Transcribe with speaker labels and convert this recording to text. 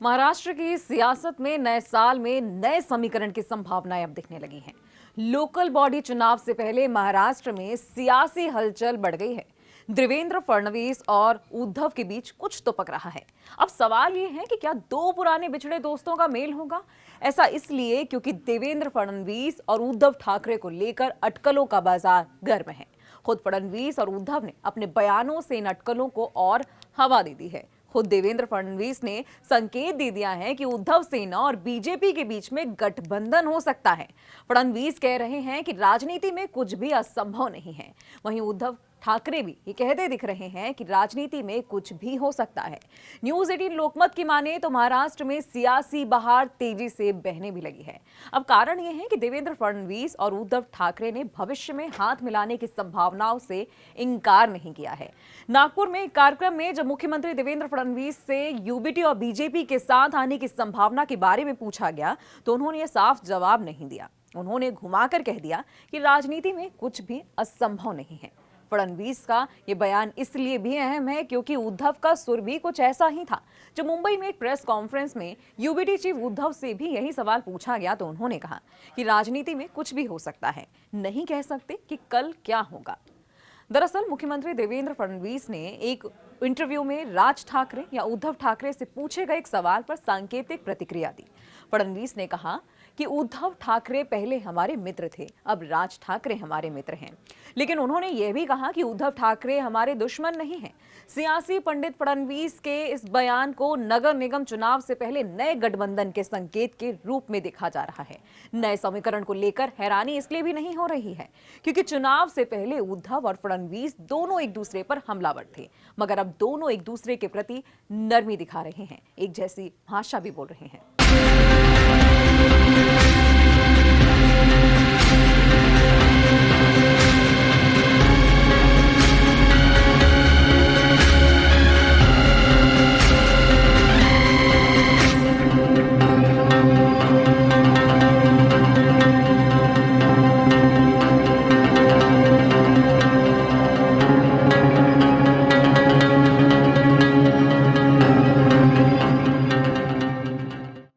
Speaker 1: महाराष्ट्र की सियासत में नए साल में नए समीकरण की संभावनाएं अब दिखने लगी हैं। लोकल बॉडी चुनाव से पहले महाराष्ट्र में सियासी हलचल बढ़ गई है। देवेंद्र फडणवीस और उद्धव के बीच कुछ तो पक रहा है। अब सवाल ये है कि क्या दो पुराने बिछड़े दोस्तों का मेल होगा। ऐसा इसलिए क्योंकि देवेंद्र फडणवीस और उद्धव ठाकरे को लेकर अटकलों का बाजार गर्म है। खुद फडणवीस और उद्धव ने अपने बयानों से इन अटकलों को और हवा दे दी है। खुद देवेंद्र फडणवीस ने संकेत दे दिया है कि उद्धव सेना और बीजेपी के बीच में गठबंधन हो सकता है। फडणवीस कह रहे हैं कि राजनीति में कुछ भी असंभव नहीं है। वहीं उद्धव ठाकरे भी ये कहते दिख रहे हैं कि राजनीति में कुछ भी हो सकता है। न्यूज़ 18 लोकमत की माने तो महाराष्ट्र में सियासी बहार तेजी से बहने भी लगी है। अब कारण ये है कि देवेंद्र फडणवीस और उद्धव ठाकरे ने भविष्य में हाथ मिलाने की संभावनाओं से इनकार नहीं किया है। नागपुर में एक कार्यक्रम में जब मुख्यमंत्री देवेंद्र फडणवीस से यूबीटी और बीजेपी के साथ आने की संभावना के बारे में पूछा गया तो उन्होंने यह साफ जवाब नहीं दिया। उन्होंने घुमाकर कह दिया कि राजनीति में कुछ भी असंभव नहीं है। फडणवीस का ये बयान इसलिए भी अहम है क्योंकि उद्धव का सुर भी कुछ ऐसा ही था। जब मुंबई में एक प्रेस कॉन्फ्रेंस में यूबीटी चीफ उद्धव से भी यही सवाल पूछा गया तो उन्होंने कहा कि राजनीति में कुछ भी हो सकता है, नहीं कह सकते कि कल क्या होगा। दरअसल मुख्यमंत्री देवेंद्र फडणवीस ने एक इंटरव्यू में राज ठाकरे या उद्धव ठाकरे से पूछे गए एक सवाल पर सांकेतिक प्रतिक्रिया दी। फडणवीस ने कहा कि उद्धव ठाकरे पहले हमारे मित्र थे, अब राज ठाकरे हमारे मित्र हैं। लेकिन उन्होंने यह भी कहा कि उद्धव ठाकरे हमारे दुश्मन नहीं हैं। सियासी पंडित फडणवीस के इस बयान को नगर निगम चुनाव से पहले नए गठबंधन के संकेत के रूप में देखा जा रहा है। नए समीकरण को लेकर हैरानी इसलिए भी नहीं हो रही है क्योंकि चुनाव से पहले उद्धव और फडणवीस दोनों एक दूसरे पर हमलावर थे, मगर अब दोनों एक दूसरे के प्रति नरमी दिखा रहे हैं, एक जैसी भाषा भी बोल रहे हैं।